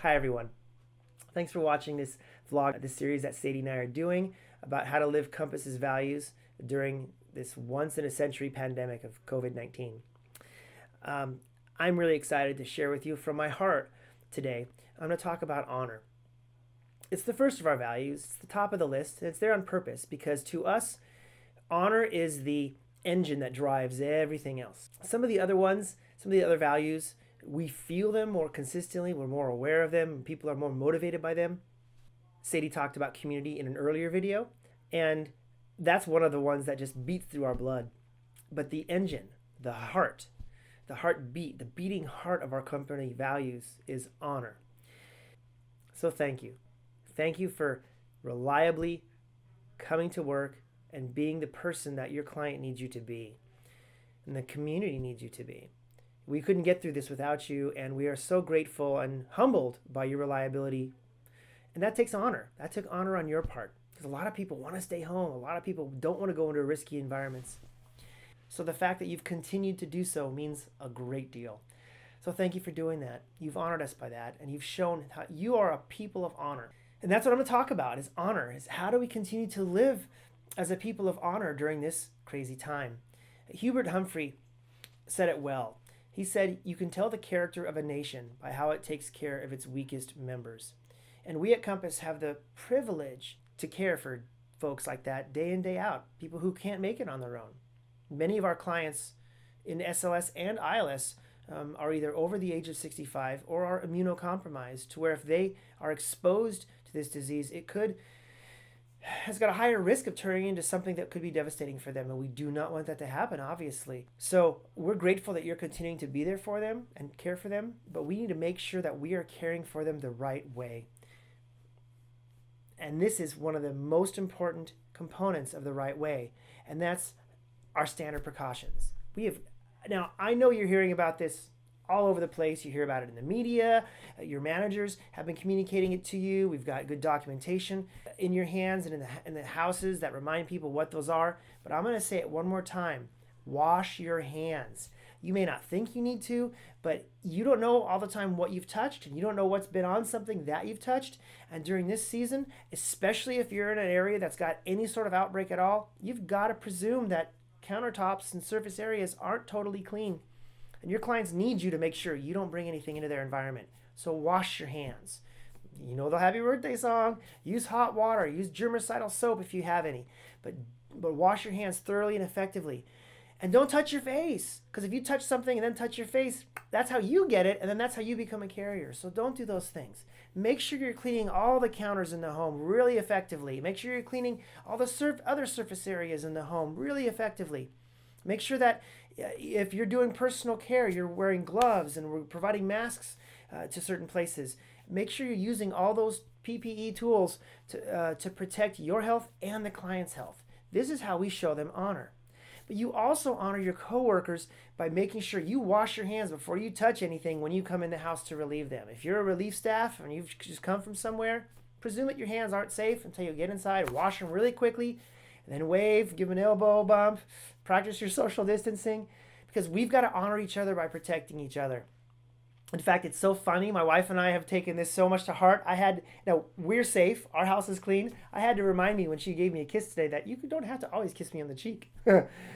Hi everyone. Thanks for watching this vlog, this series that Sadie and I are doing about how to live Compass's values during this once-in-a-century pandemic of COVID-19. I'm really excited to share with you from my heart today. I'm going to talk about honor. It's the first of our values. It's the top of the list, and it's there on purpose because to us, honor is the engine that drives everything else. Some of the other values, we feel them more consistently, we're more aware of them, and people are more motivated by them. Sadie talked about community in an earlier video, and that's one of the ones that just beats through our blood. But the engine, the heartbeat, the beating heart of our company values is honor. So thank you. Thank you for reliably coming to work and being the person that your client needs you to be, and the community needs you to be. We couldn't get through this without you, and we are so grateful and humbled by your reliability. And that takes honor. That took honor on your part, because a lot of people want to stay home. A lot of people don't want to go into risky environments. So the fact that you've continued to do so means a great deal. So thank you for doing that. You've honored us by that, and you've shown how you are a people of honor. And that's what I'm going to talk about, is honor. Is how do we continue to live as a people of honor during this crazy time? Hubert Humphrey said it well. He said, you can tell the character of a nation by how it takes care of its weakest members. And we at Compass have the privilege to care for folks like that day in, day out, people who can't make it on their own. Many of our clients in SLS and ILS are either over the age of 65 or are immunocompromised, to where if they are exposed to this disease, has got a higher risk of turning into something that could be devastating for them, and we do not want that to happen, obviously. So we're grateful that you're continuing to be there for them and care for them, but we need to make sure that we are caring for them the right way. And this is one of the most components of the right way, and that's our standard precautions. Now, I know you're hearing about this all over the place. You hear about it in the media. Your managers have been communicating it to you. We've got good documentation in your hands and in the houses that remind people what those are. But I'm going to say it one more time. Wash your hands. You may not think you need to, but you don't know all the time what you've touched, and you don't know what's been on something that you've touched. And during this season, especially if you're in an area that's got any sort of outbreak at all, you've got to presume that countertops and surface areas aren't totally clean. And your clients need you to make sure you don't bring anything into their environment. So wash your hands. You know the happy birthday song. Use hot water. Use germicidal soap if you have any. But wash your hands thoroughly and effectively. And don't touch your face. Because if you touch something and then touch your face, that's how you get it, and then that's how you become a carrier. So don't do those things. Make sure you're cleaning all the counters in the home really effectively. Make sure you're cleaning all the other surface areas in the home really effectively. Make sure that if you're doing personal care, you're wearing gloves and we're providing masks to certain places. Make sure you're using all those PPE tools to protect your health and the client's health. This is how we show them honor. But you also honor your coworkers by making sure you wash your hands before you touch anything when you come in the house to relieve them. If you're a relief staff and you've just come from somewhere, presume that your hands aren't safe until you get inside. Wash them really quickly, and then wave, give an elbow bump, practice your social distancing, because we've got to honor each other by protecting each other. In fact, it's so funny. My wife and I have taken this so much to heart. We're safe. Our house is clean. I had to remind me when she gave me a kiss today that you don't have to always kiss me on the cheek,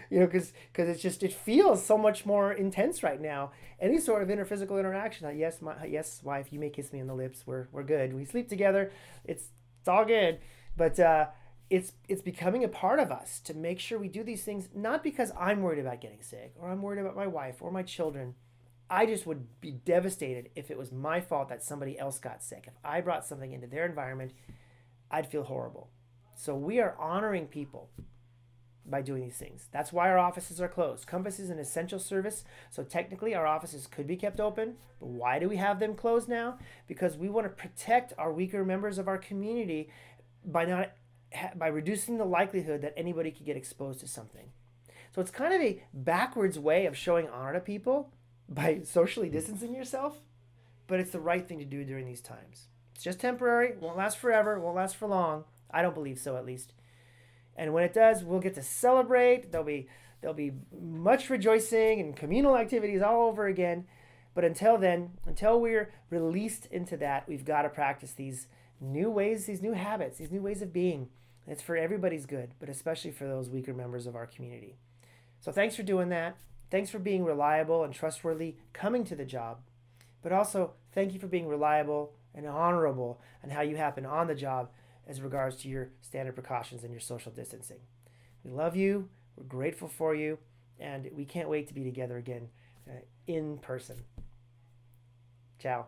because it feels so much more intense right now. Any sort of interphysical interaction. Yes, wife, you may kiss me on the lips. We're good. We sleep together. It's all good. But it's becoming a part of us to make sure we do these things, not because I'm worried about getting sick or I'm worried about my wife or my children. I just would be devastated if it was my fault that somebody else got sick. If I brought something into their environment, I'd feel horrible. So we are honoring people by doing these things. That's why our offices are closed. Compass is an essential service, so technically our offices could be kept open. But why do we have them closed now? Because we want to protect our weaker members of our community by reducing the likelihood that anybody could get exposed to something. So it's kind of a backwards way of showing honor to people by socially distancing yourself, but it's the right thing to do during these times. It's just temporary, won't last forever, won't last for long. I don't believe so, at least. And when it does, we'll get to celebrate. There'll be much rejoicing and communal activities all over again. But until then, until we're released into that, we've got to practice these new ways, these new habits, these new ways of being. It's for everybody's good, but especially for those weaker members of our community. So thanks for doing that. Thanks for being reliable and trustworthy coming to the job. But also, thank you for being reliable and honorable and how you happen on the job as regards to your standard precautions and your social distancing. We love you. We're grateful for you. And we can't wait to be together again in person. Ciao.